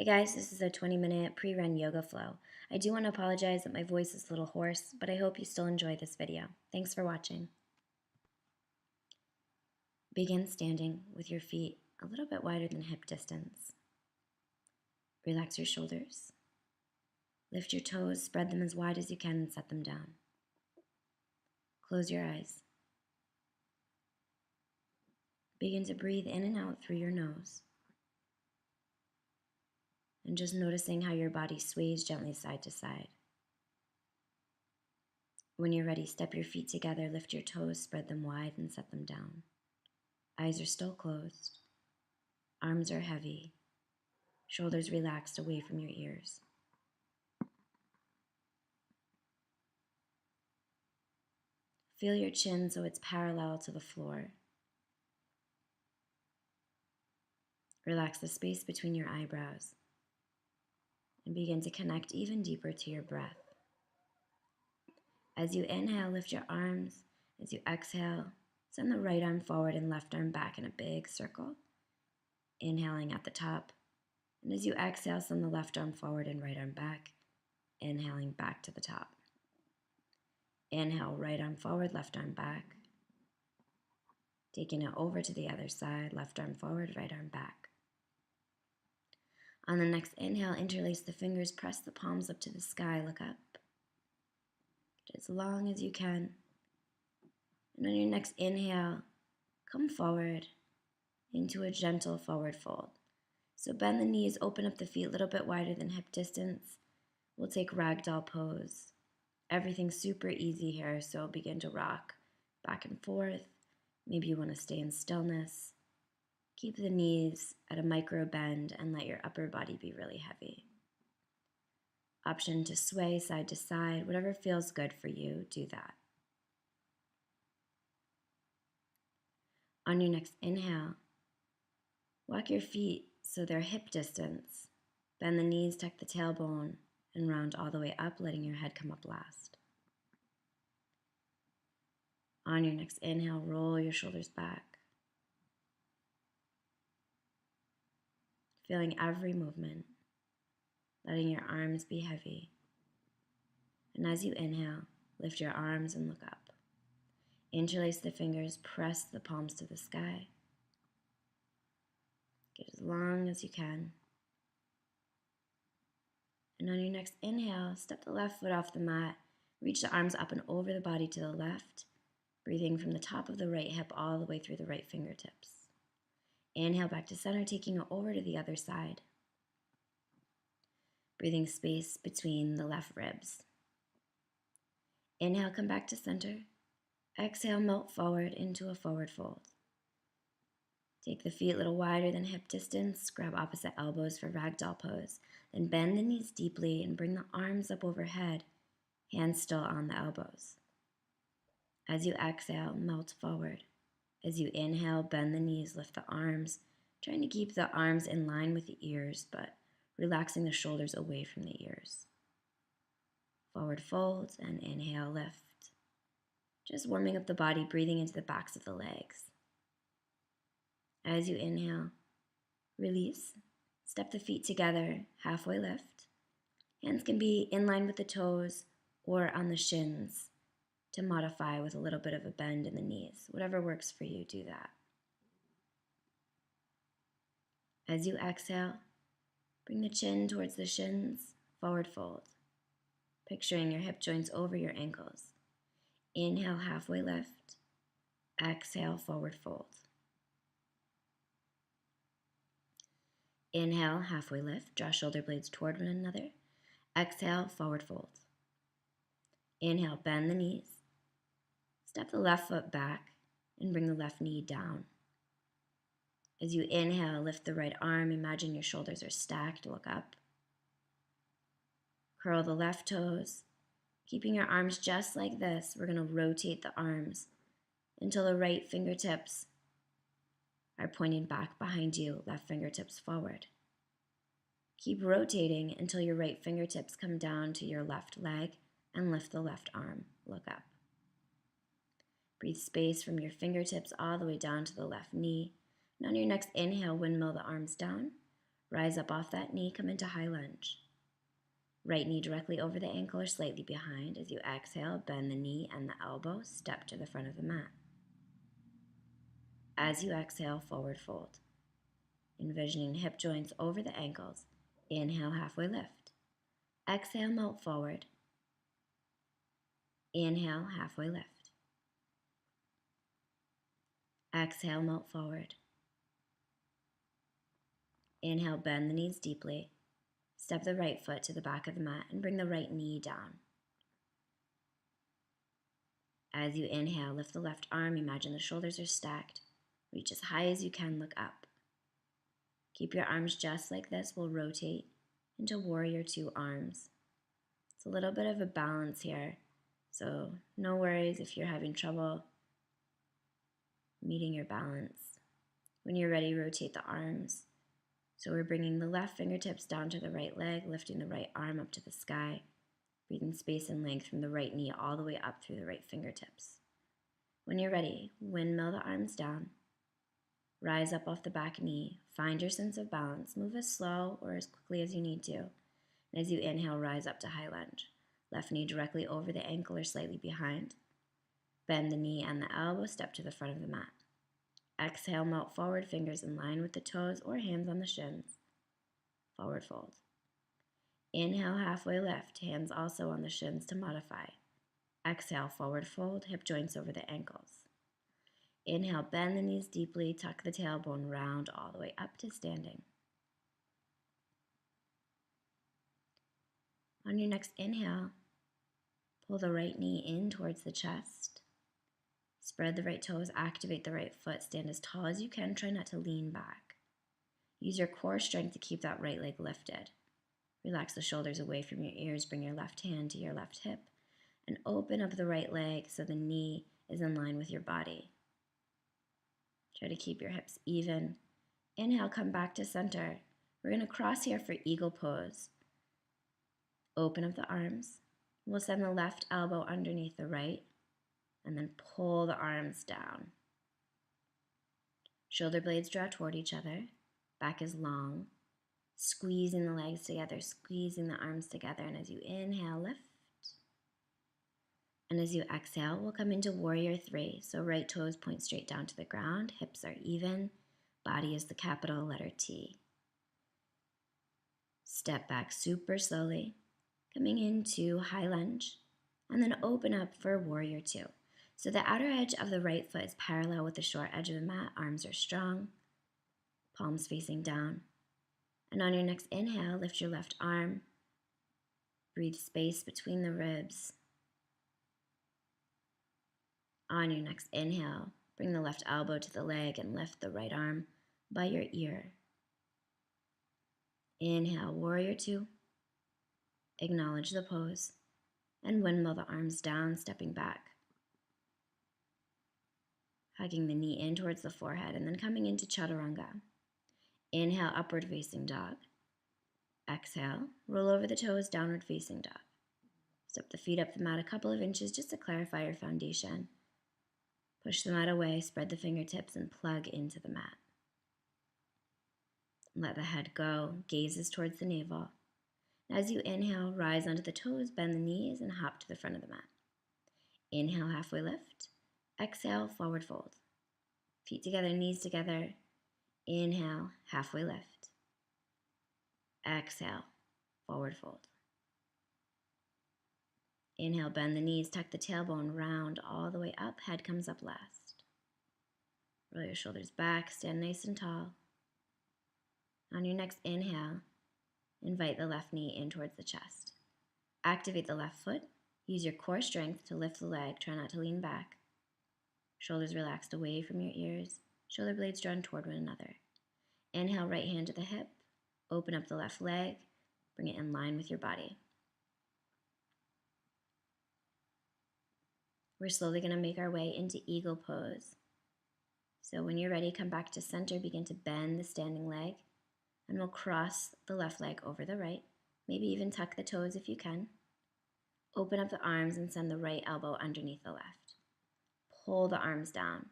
Hey guys, this is a 20-minute pre-run yoga flow. I do want to apologize that my voice is a little hoarse, but I hope you still enjoy this video. Thanks for watching. Begin standing with your feet a little bit wider than hip distance. Relax your shoulders. Lift your toes, spread them as wide as you can, and set them down. Close your eyes. Begin to breathe in and out through your nose. And just noticing how your body sways gently side to side. When you're ready, step your feet together, lift your toes, spread them wide, and set them down. Eyes are still closed. Arms are heavy. Shoulders relaxed away from your ears. Feel your chin so it's parallel to the floor. Relax the space between your eyebrows and begin to connect even deeper to your breath. As you inhale, lift your arms. As you exhale, send the right arm forward and left arm back in a big circle. Inhaling at the top. And as you exhale, send the left arm forward and right arm back. Inhaling back to the top. Inhale, right arm forward, left arm back. Taking it over to the other side, left arm forward, right arm back. On the next inhale, interlace the fingers, press the palms up to the sky, look up. As long as you can. And on your next inhale, come forward into a gentle forward fold. So bend the knees, open up the feet a little bit wider than hip distance. We'll take ragdoll pose. Everything's super easy here, so begin to rock back and forth. Maybe you want to stay in stillness. Keep the knees at a micro bend and let your upper body be really heavy. Option to sway side to side, whatever feels good for you, do that. On your next inhale, walk your feet so they're hip distance. Bend the knees, tuck the tailbone, and round all the way up, letting your head come up last. On your next inhale, roll your shoulders back. Feeling every movement, letting your arms be heavy. And as you inhale, lift your arms and look up. Interlace the fingers, press the palms to the sky. Get as long as you can. And on your next inhale, step the left foot off the mat, reach the arms up and over the body to the left, breathing from the top of the right hip all the way through the right fingertips. Inhale back to center, taking it over to the other side. Breathing space between the left ribs. Inhale, come back to center. Exhale, melt forward into a forward fold. Take the feet a little wider than hip distance. Grab opposite elbows for ragdoll pose. Then bend the knees deeply and bring the arms up overhead, hands still on the elbows. As you exhale, melt forward. As you inhale, bend the knees, lift the arms, trying to keep the arms in line with the ears, but relaxing the shoulders away from the ears. Forward fold and inhale, lift. Just warming up the body, breathing into the backs of the legs. As you inhale, release. Step the feet together, halfway lift. Hands can be in line with the toes or on the shins to modify with a little bit of a bend in the knees. Whatever works for you, do that. As you exhale, bring the chin towards the shins, forward fold. Picturing your hip joints over your ankles. Inhale, halfway lift. Exhale, forward fold. Inhale, halfway lift. Draw shoulder blades toward one another. Exhale, forward fold. Inhale, bend the knees. Step the left foot back and bring the left knee down. As you inhale, lift the right arm. Imagine your shoulders are stacked. Look up. Curl the left toes. Keeping your arms just like this, we're going to rotate the arms until the right fingertips are pointing back behind you, left fingertips forward. Keep rotating until your right fingertips come down to your left leg and lift the left arm. Look up. Breathe space from your fingertips all the way down to the left knee. And on your next inhale, windmill the arms down. Rise up off that knee, come into high lunge. Right knee directly over the ankle or slightly behind. As you exhale, bend the knee and the elbow, step to the front of the mat. As you exhale, forward fold. Envisioning hip joints over the ankles. Inhale, halfway lift. Exhale, melt forward. Inhale, halfway lift. Exhale, melt forward. Inhale, bend the knees deeply. Step the right foot to the back of the mat and bring the right knee down. As you inhale, lift the left arm. Imagine the shoulders are stacked. Reach as high as you can, look up. Keep your arms just like this. We'll rotate into Warrior Two arms. It's a little bit of a balance here, so no worries if you're having trouble meeting your balance. When you're ready, rotate the arms. So we're bringing the left fingertips down to the right leg, lifting the right arm up to the sky, breathing space and length from the right knee all the way up through the right fingertips. When you're ready, windmill the arms down. Rise up off the back knee. Find your sense of balance. Move as slow or as quickly as you need to. And as you inhale, rise up to high lunge. Left knee directly over the ankle or slightly behind. Bend the knee and the elbow, step to the front of the mat. Exhale, melt forward, fingers in line with the toes or hands on the shins. Forward fold. Inhale, halfway lift, hands also on the shins to modify. Exhale, forward fold, hip joints over the ankles. Inhale, bend the knees deeply, tuck the tailbone round all the way up to standing. On your next inhale, pull the right knee in towards the chest. Spread the right toes, activate the right foot, stand as tall as you can, try not to lean back. Use your core strength to keep that right leg lifted. Relax the shoulders away from your ears, bring your left hand to your left hip, and open up the right leg so the knee is in line with your body. Try to keep your hips even. Inhale, come back to center. We're going to cross here for eagle pose. Open up the arms. We'll send the left elbow underneath the right, and then pull the arms down. Shoulder blades draw toward each other. Back is long. Squeezing the legs together, squeezing the arms together. And as you inhale, lift. And as you exhale, we'll come into Warrior Three. So right toes point straight down to the ground. Hips are even. Body is the capital letter T. Step back super slowly. Coming into high lunge. And then open up for Warrior Two. So the outer edge of the right foot is parallel with the short edge of the mat. Arms are strong. Palms facing down. And on your next inhale, lift your left arm. Breathe space between the ribs. On your next inhale, bring the left elbow to the leg and lift the right arm by your ear. Inhale, Warrior Two. Acknowledge the pose. And windmill the arms down, stepping back. Hugging the knee in towards the forehead and then coming into Chaturanga. Inhale, upward facing dog. Exhale, roll over the toes, downward facing dog. Step the feet up the mat a couple of inches just to clarify your foundation. Push the mat away, spread the fingertips, and plug into the mat. Let the head go, gazes towards the navel. As you inhale, rise onto the toes, bend the knees, and hop to the front of the mat. Inhale, halfway lift. Exhale, forward fold. Feet together, knees together. Inhale, halfway lift. Exhale, forward fold. Inhale, bend the knees, tuck the tailbone round all the way up, head comes up last. Roll your shoulders back, stand nice and tall. On your next inhale, invite the left knee in towards the chest. Activate the left foot. Use your core strength to lift the leg. Try not to lean back. Shoulders relaxed away from your ears. Shoulder blades drawn toward one another. Inhale, right hand to the hip. Open up the left leg. Bring it in line with your body. We're slowly going to make our way into eagle pose. So when you're ready, come back to center. Begin to bend the standing leg. And we'll cross the left leg over the right. Maybe even tuck the toes if you can. Open up the arms and send the right elbow underneath the left. Pull the arms down.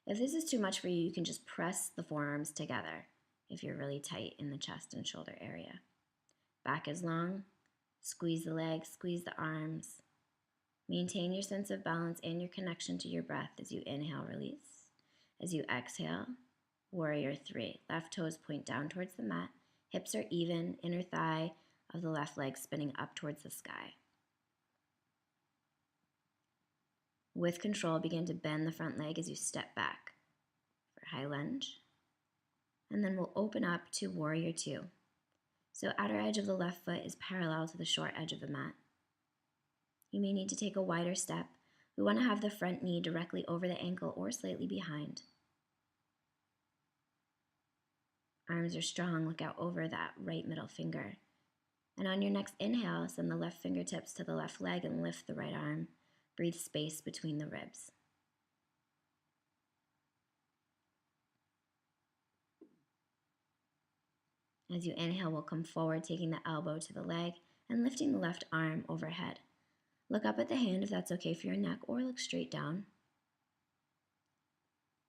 If this is too much for you, you can just press the forearms together. if you're really tight in the chest and shoulder area. Back is long. Squeeze the legs, squeeze the arms. Maintain your sense of balance and your connection to your breath as you inhale, release. As you exhale, warrior 3. Left toes point down towards the mat. Hips are even, inner thigh of the left leg spinning up towards the sky. With control, begin to bend the front leg as you step back for high lunge. And then we'll open up to warrior 2. So outer edge of the left foot is parallel to the short edge of the mat. You may need to take a wider step. We want to have the front knee directly over the ankle or slightly behind. Arms are strong, look out over that right middle finger. And on your next inhale, send the left fingertips to the left leg and lift the right arm. Breathe space between the ribs. As you inhale, we'll come forward, taking the elbow to the leg and lifting the left arm overhead. Look up at the hand if that's okay for your neck, or look straight down.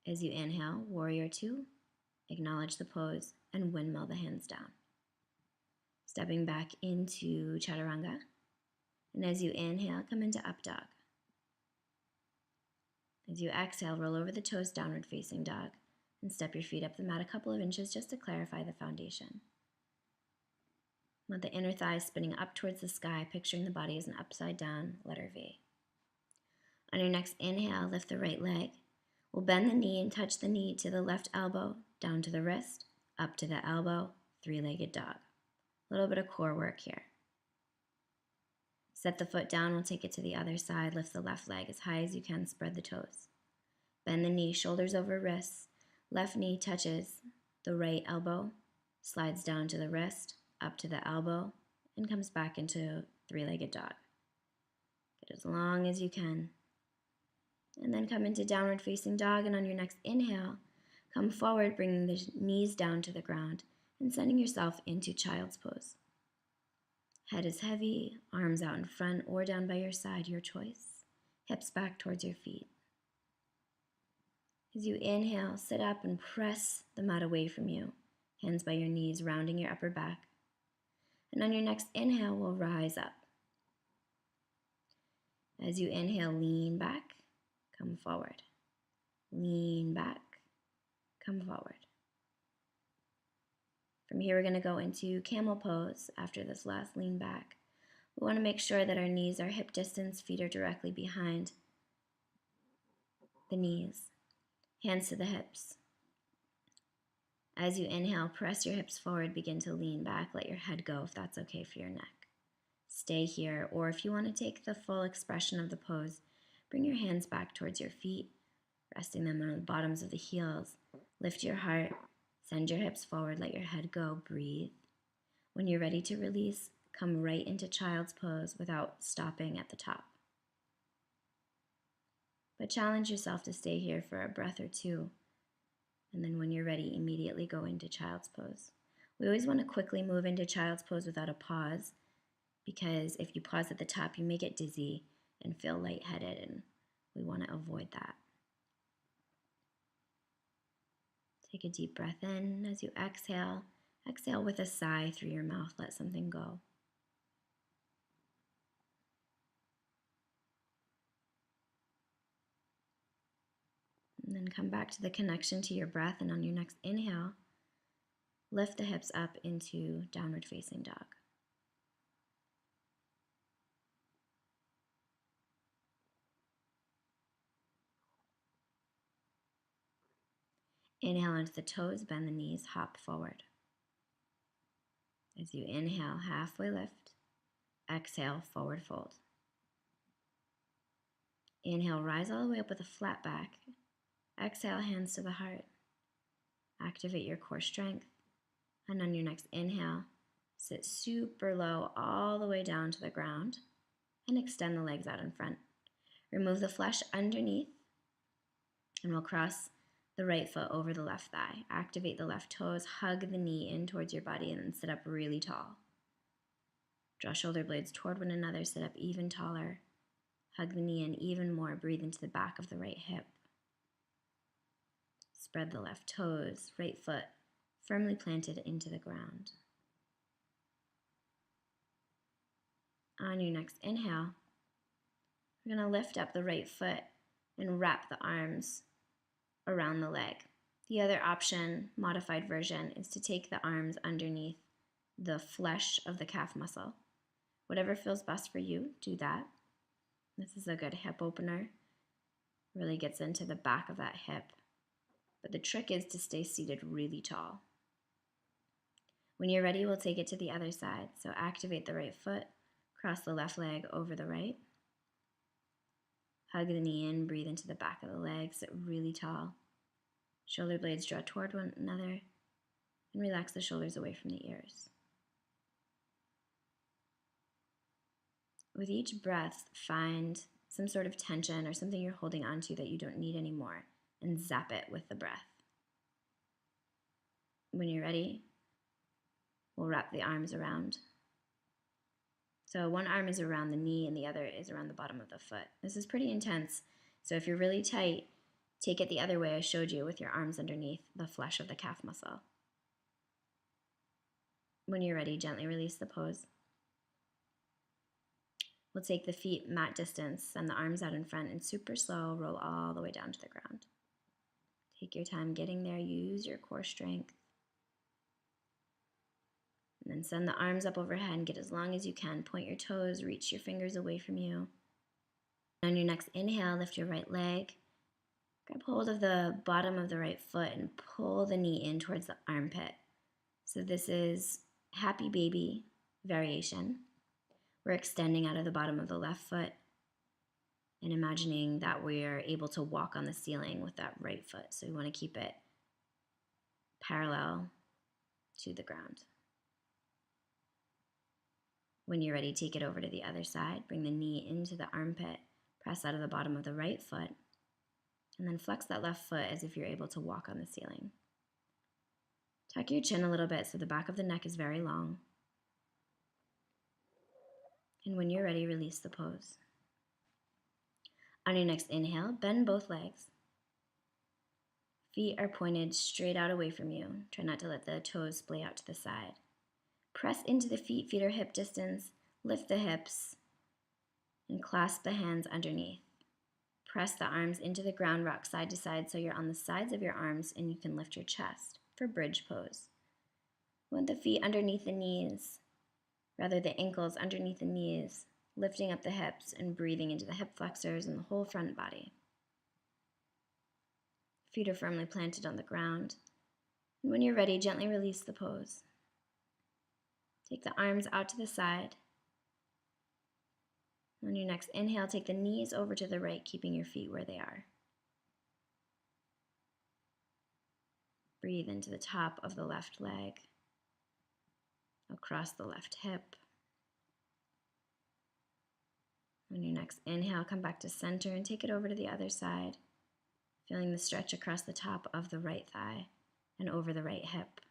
As you inhale, warrior 2, acknowledge the pose and windmill the hands down. Stepping back into chaturanga. And as you inhale, come into up dog. As you exhale, roll over the toes, downward facing dog, and step your feet up the mat a couple of inches just to clarify the foundation. Let the inner thighs spinning up towards the sky, picturing the body as an upside down letter V. On your next inhale, lift the right leg. We'll bend the knee and touch the knee to the left elbow, down to the wrist, up to the elbow, three-legged dog. A little bit of core work here. Set the foot down, we'll take it to the other side, lift the left leg as high as you can, spread the toes. Bend the knee, shoulders over wrists, left knee touches the right elbow, slides down to the wrist, up to the elbow, and comes back into three-legged dog. Get as long as you can. And then come into downward facing dog, and on your next inhale, come forward, bringing the knees down to the ground and sending yourself into child's pose. Head is heavy, arms out in front or down by your side, your choice. Hips back towards your feet. As you inhale, sit up and press the mat away from you. Hands by your knees, rounding your upper back. And on your next inhale, we'll rise up. As you inhale, lean back, come forward. Lean back, come forward. From here, we're going to go into camel pose after this last lean back. We want to make sure that our knees are hip distance, feet are directly behind the knees. Hands to the hips. As you inhale, press your hips forward, begin to lean back, let your head go if that's okay for your neck. Stay here, or if you want to take the full expression of the pose, bring your hands back towards your feet, resting them on the bottoms of the heels. Lift your heart, send your hips forward, let your head go, breathe. When you're ready to release, come right into child's pose without stopping at the top. But challenge yourself to stay here for a breath or two. And then when you're ready, immediately go into child's pose. We always want to quickly move into child's pose without a pause, because if you pause at the top, you may get dizzy and feel lightheaded, and we want to avoid that. Take a deep breath in. As you exhale, exhale with a sigh through your mouth. Let something go. And then come back to the connection to your breath, and on your next inhale, lift the hips up into downward facing dog. Inhale into the toes, bend the knees, hop forward. As you inhale, halfway lift. Exhale, forward fold. Inhale, rise all the way up with a flat back. Exhale, hands to the heart. Activate your core strength. And on your next inhale, sit super low all the way down to the ground and extend the legs out in front. Remove the flesh underneath, and we'll cross the right foot over the left thigh. Activate the left toes, hug the knee in towards your body, and then sit up really tall. Draw shoulder blades toward one another, sit up even taller. Hug the knee in even more, breathe into the back of the right hip. Spread the left toes, right foot firmly planted into the ground. On your next inhale, we're going to lift up the right foot and wrap the arms around the leg. The other option, modified version, is to take the arms underneath the flesh of the calf muscle. Whatever feels best for you, do that. This is a good hip opener. Really gets into the back of that hip. But the trick is to stay seated really tall. When you're ready, we'll take it to the other side. So activate the right foot, cross the left leg over the right. Hug the knee in, breathe into the back of the leg, sit really tall. Shoulder blades draw toward one another, and relax the shoulders away from the ears. With each breath, find some sort of tension or something you're holding onto that you don't need anymore, and zap it with the breath. When you're ready, we'll wrap the arms around. So one arm is around the knee and the other is around the bottom of the foot. This is pretty intense, so if you're really tight, take it the other way I showed you with your arms underneath the flesh of the calf muscle. When you're ready, gently release the pose. We'll take the feet mat distance, send the arms out in front, and super slow, roll all the way down to the ground. Take your time getting there, use your core strength. And then send the arms up overhead and get as long as you can. Point your toes, reach your fingers away from you. On your next inhale, lift your right leg. Grab hold of the bottom of the right foot and pull the knee in towards the armpit. So this is happy baby variation. We're extending out of the bottom of the left foot and imagining that we're able to walk on the ceiling with that right foot. So we want to keep it parallel to the ground. When you're ready, take it over to the other side. Bring the knee into the armpit, press out of the bottom of the right foot, and then flex that left foot as if you're able to walk on the ceiling. Tuck your chin a little bit so the back of the neck is very long. And when you're ready, release the pose. On your next inhale, bend both legs. Feet are pointed straight out away from you. Try not to let the toes splay out to the side. Press into the feet are hip distance, lift the hips, and clasp the hands underneath. Press the arms into the ground, rock side to side so you're on the sides of your arms and you can lift your chest for bridge pose. Want the feet underneath the knees, rather the ankles underneath the knees, lifting up the hips and breathing into the hip flexors and the whole front body. Feet are firmly planted on the ground. And when you're ready, gently release the pose. Take the arms out to the side. On your next inhale, take the knees over to the right, keeping your feet where they are. Breathe into the top of the left leg, across the left hip. On your next inhale, come back to center and take it over to the other side, feeling the stretch across the top of the right thigh and over the right hip.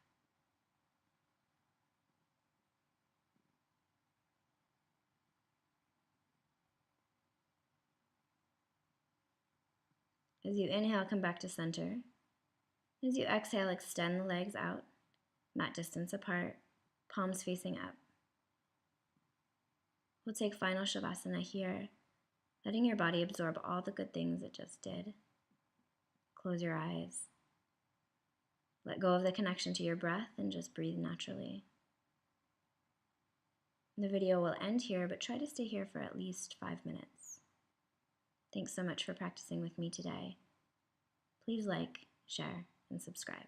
As you inhale, come back to center. As you exhale, extend the legs out, mat distance apart, palms facing up. We'll take final Shavasana here, letting your body absorb all the good things it just did. Close your eyes. Let go of the connection to your breath and just breathe naturally. The video will end here, but try to stay here for at least 5 minutes. Thanks so much for practicing with me today. Please like, share, and subscribe.